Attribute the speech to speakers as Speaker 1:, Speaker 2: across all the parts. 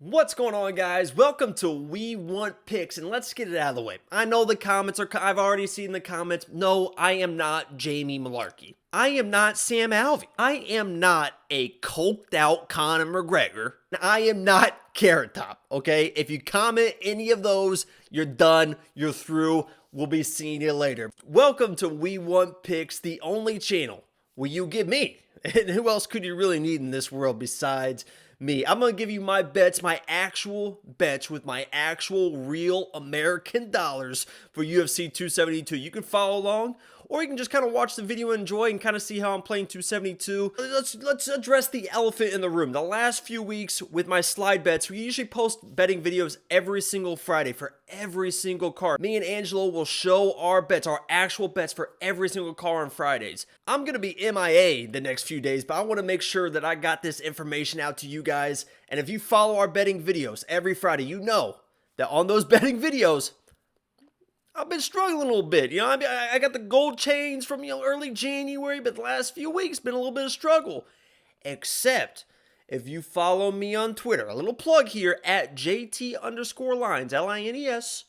Speaker 1: What's going on, guys? Welcome to We Want Picks, and let's get it out of the way. I know the comments are, I've already seen the comments. No, I am not Jamie Malarkey. I am not Sam Alvey. I am not a coked out Conor McGregor. I am not Carrot Top, okay? If you comment any of those, you're done, you're through. We'll be seeing you later. Welcome to We Want Picks, the only channel where you get me. And who else could you really need in this world besides me? I'm going to give you my bets, my actual bets with my actual real American dollars for UFC 272. You can follow along, or you can just kind of watch the video and enjoy and kind of see how I'm playing 272. Let's address the elephant in the room. The last few weeks with my slide bets, we usually post betting videos every single Friday for every single card. Me and Angelo will show our bets, our actual bets for every single card on Fridays. I'm going to be MIA the next few days, but I want to make sure that I got this information out to you guys. And if you follow our betting videos every Friday, you know that on those betting videos, I've been struggling a little bit. I got the gold chains from early January, but the last few weeks been a little bit of struggle. Except if you follow me on Twitter, a little plug here at JT_lines, LINES,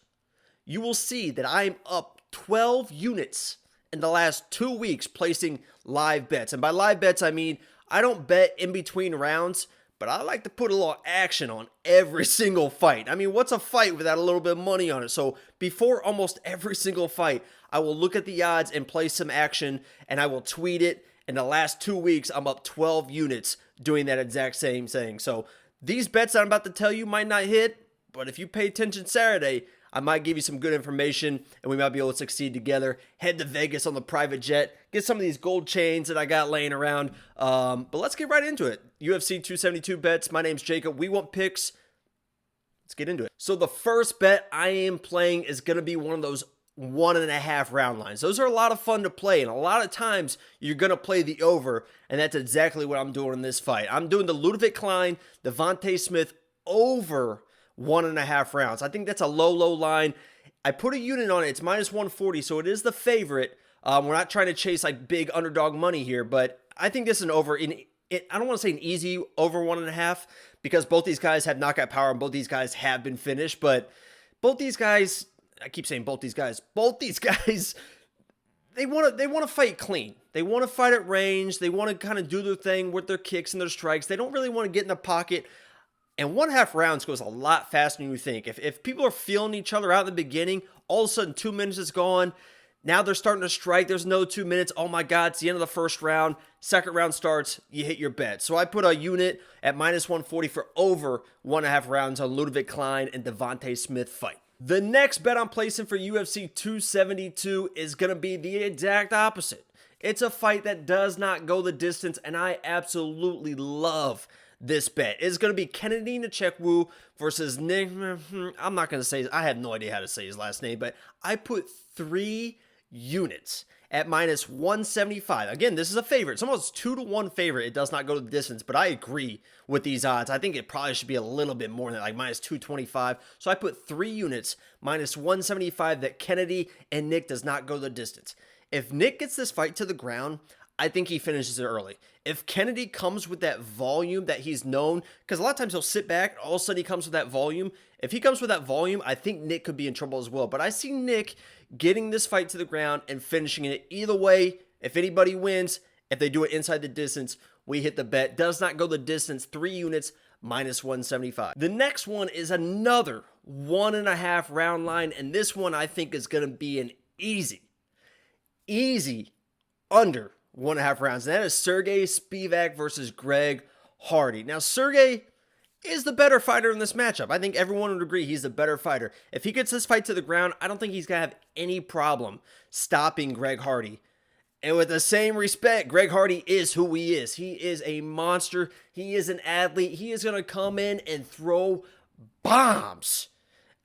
Speaker 1: you will see that I'm up 12 units in the last 2 weeks placing live bets. And by live bets, I mean I don't bet in between rounds, but I like to put a little action on every single fight. I mean, what's a fight without a little bit of money on it? So before almost every single fight, I will look at the odds and place some action, and I will tweet it. In the last 2 weeks, I'm up 12 units doing that exact same thing. So these bets that I'm about to tell you might not hit, but if you pay attention Saturday, I might give you some good information, and we might be able to succeed together. Head to Vegas on the private jet. Get some of these gold chains that I got laying around. But let's get right into it. UFC 272 bets. My name's Jacob. We Want Picks. Let's get into it. So the first bet I am playing is going to be one of those 1.5 round lines. Those are a lot of fun to play, and a lot of times you're going to play the over, and that's exactly what I'm doing in this fight. I'm doing the Ludwig Klein, Devontae Smith over 1.5 rounds. I think that's a low line. I put a unit on it. It's minus 140, so it is the favorite. We're not trying to chase like big underdog money here, but I think this is an over. I don't want to say an easy over 1.5 because both these guys have knockout power and both these guys have been finished, but both these guys, I keep saying both these guys, they want to fight clean. They want to fight at range. They want to kind of do their thing with their kicks and their strikes. They don't really want to get in the pocket. And 1.5 rounds goes a lot faster than you think. If people are feeling each other out in the beginning, all of a sudden 2 minutes is gone. Now they're starting to strike. There's no 2 minutes. Oh my God, it's the end of the first round. Second round starts, you hit your bet. So I put a unit at minus 140 for over 1.5 rounds on Ludwig Klein and Devontae Smith fight. The next bet I'm placing for UFC 272 is going to be the exact opposite. It's a fight that does not go the distance, and I absolutely love this bet. It's going to be Kennedy Nchekwu versus Nick. I'm not going to say, I have no idea how to say his last name, but I put 3 units at minus 175. Again, this is a favorite. It's almost 2-to-1 favorite. It does not go the distance, but I agree with these odds. I think it probably should be a little bit more than like minus 225. So I put 3 units minus 175 that Kennedy and Nick does not go the distance. If Nick gets this fight to the ground, I think he finishes it early. If Kennedy comes with that volume that he's known, because a lot of times he'll sit back, all of a sudden he comes with that volume. If he comes with that volume, I think Nick could be in trouble as well. But I see Nick getting this fight to the ground and finishing it. Either way, if anybody wins, if they do it inside the distance, we hit the bet. Does not go the distance, 3 units, minus 175. The next one is another 1.5 round line, and this one I think is going to be an easy under 1.5 rounds. And that is Sergey Spivak versus Greg Hardy. Now, Sergey is the better fighter in this matchup. I think everyone would agree he's the better fighter. If he gets this fight to the ground, I don't think he's going to have any problem stopping Greg Hardy. And with the same respect, Greg Hardy is who he is. He is a monster. He is an athlete. He is going to come in and throw bombs.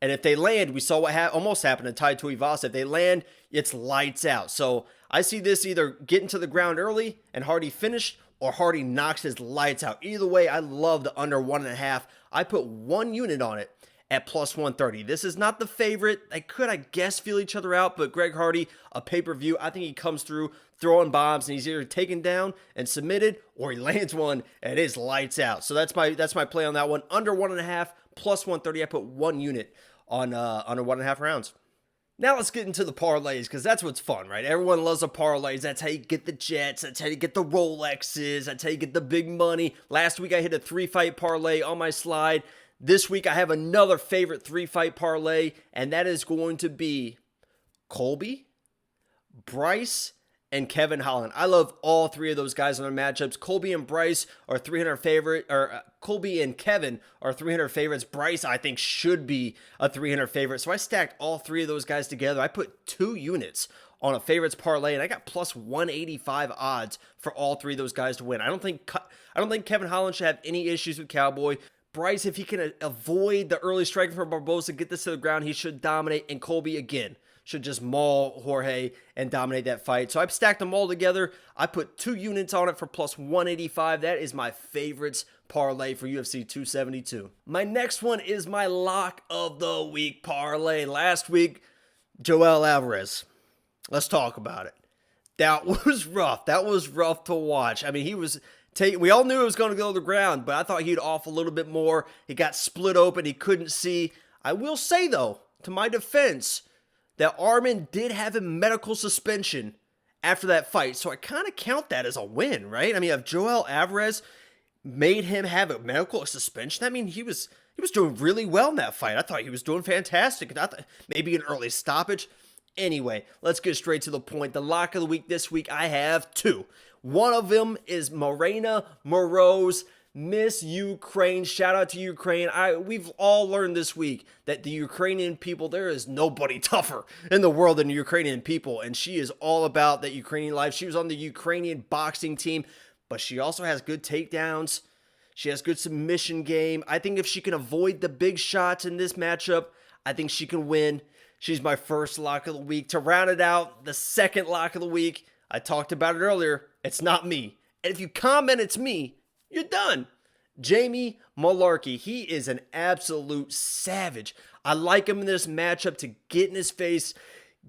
Speaker 1: And if they land, we saw what almost happened to Tai Tuivasa. If they land, it's lights out. So I see this either getting to the ground early and Hardy finished, or Hardy knocks his lights out. Either way, I love the under 1.5. I put 1 unit on it at plus 130. This is not the favorite. They could, I guess, feel each other out, but Greg Hardy, a pay-per-view, I think he comes through throwing bombs, and he's either taken down and submitted, or he lands one and is lights out. So that's my play on that one. Under 1.5, plus 130. I put 1 unit on under 1.5 rounds. Now let's get into the parlays, because that's what's fun, right? Everyone loves the parlays. That's how you get the Jets. That's how you get the Rolexes. That's how you get the big money. Last week I hit a 3-fight parlay on my slide. This week I have another favorite 3-fight parlay, and that is going to be Colby, Bryce, and Kevin Holland. I love all 3 of those guys in their matchups. Colby and Bryce are 300 favorite, or Colby and Kevin are 300 favorites. Bryce, I think, should be a 300 favorite. So I stacked all 3 of those guys together. I put 2 units on a favorites parlay, and I got plus 185 odds for all 3 of those guys to win. I don't think Kevin Holland should have any issues with Cowboy. Bryce, if he can avoid the early striking from Barbosa, get this to the ground, he should dominate. And Colby, again, should just maul Jorge and dominate that fight. So I've stacked them all together. I put 2 units on it for plus 185. That is my favorites parlay for UFC 272. My next one is my lock of the week parlay. Last week, Joel Alvarez. Let's talk about it. That was rough. That was rough to watch. I mean, we all knew it was going to go to the ground, but I thought he'd off a little bit more. He got split open. He couldn't see. I will say, though, to my defense, that Armin did have a medical suspension after that fight. So I kind of count that as a win, right? I mean, if Joel Alvarez made him have a medical suspension, I mean, he was doing really well in that fight. I thought he was doing fantastic. I thought maybe an early stoppage. Anyway, let's get straight to the point. The lock of the week this week, I have 2. One of them is Marina Moroz, Miss Ukraine. Shout out to Ukraine. We've all learned this week that the Ukrainian people, there is nobody tougher in the world than the Ukrainian people. And she is all about that Ukrainian life. She was on the Ukrainian boxing team, but she also has good takedowns. She has good submission game. I think if she can avoid the big shots in this matchup, I think she can win. She's my first lock of the week. To round it out, the second lock of the week, I talked about it earlier. It's not me. And if you comment it's me, you're done. Jamie Malarkey, he is an absolute savage. I like him in this matchup to get in his face,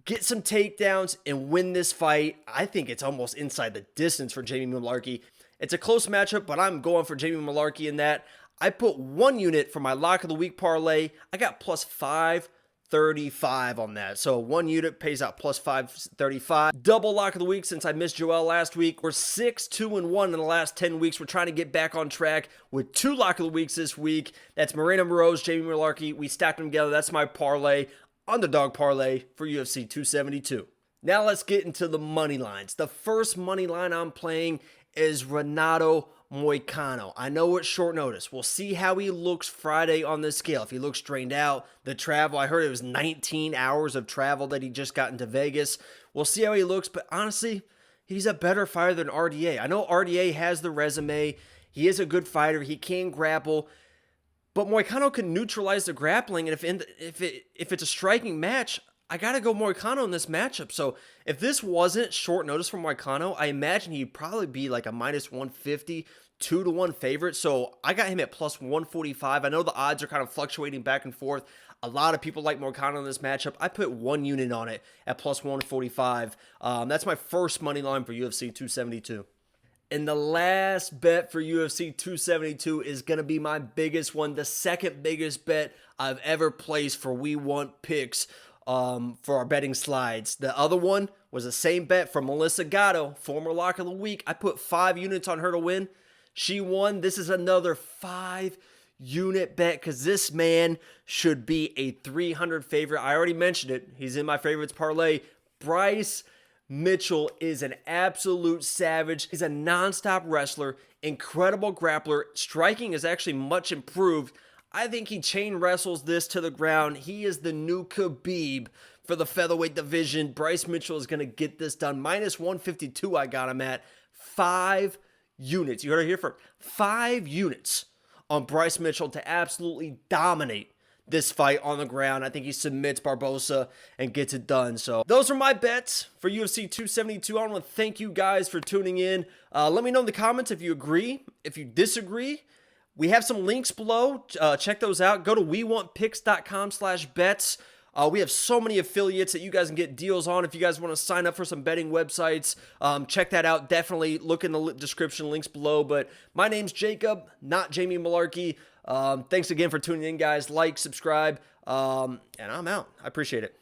Speaker 1: get some takedowns, and win this fight. I think it's almost inside the distance for Jamie Malarkey. It's a close matchup, but I'm going for Jamie Malarkey in that. I put 1 unit for my lock of the week parlay. I got plus 535 on that. So 1 unit pays out plus 535. Double lock of the week since I missed Joel last week. We're 6-2-1 in the last 10 weeks. We're trying to get back on track with 2 lock of the weeks this week. That's Marina Moroz, Jamie Malarkey. We stacked them together. That's my parlay, underdog parlay for UFC 272. Now let's get into the money lines. The first money line I'm playing is Renato Moicano. I know it's short notice. We'll see how he looks Friday on the scale. If he looks strained out, the travel, I heard it was 19 hours of travel that he just got into Vegas. We'll see how he looks, but honestly, he's a better fighter than RDA. I know RDA has the resume. He is a good fighter. He can grapple, but Moicano can neutralize the grappling, and if it's a striking match, I got to go Moicano in this matchup. So if this wasn't short notice for Moicano, I imagine he'd probably be like a minus 150, 2-1 favorite. So I got him at plus 145. I know the odds are kind of fluctuating back and forth. A lot of people like Moicano in this matchup. I put 1 unit on it at plus 145. That's my first money line for UFC 272. And the last bet for UFC 272 is going to be my biggest one, the second biggest bet I've ever placed for We Want Picks. For our betting slides. The other one was the same bet from Melissa Gatto, former lock of the week. I put 5 units on her to win. She won. This is another 5 unit bet because this man should be a 300 favorite. I already mentioned it. He's in my favorites parlay. Bryce Mitchell is an absolute savage. He's a nonstop wrestler, incredible grappler. Striking is actually much improved. I think he chain wrestles this to the ground. He is the new Khabib for the featherweight division. Bryce Mitchell is going to get this done. Minus 152 I got him at. 5 units. You heard it here first. 5 units on Bryce Mitchell to absolutely dominate this fight on the ground. I think he submits Barbosa and gets it done. So those are my bets for UFC 272. I want to thank you guys for tuning in. Let me know in the comments if you agree, if you disagree. We have some links below. Check those out. Go to wewantpicks.com/bets. We have so many affiliates that you guys can get deals on. If you guys want to sign up for some betting websites, check that out. Definitely look in the description, links below. But my name's Jacob, not Jamie Malarkey. Thanks again for tuning in, guys. Like, subscribe, and I'm out. I appreciate it.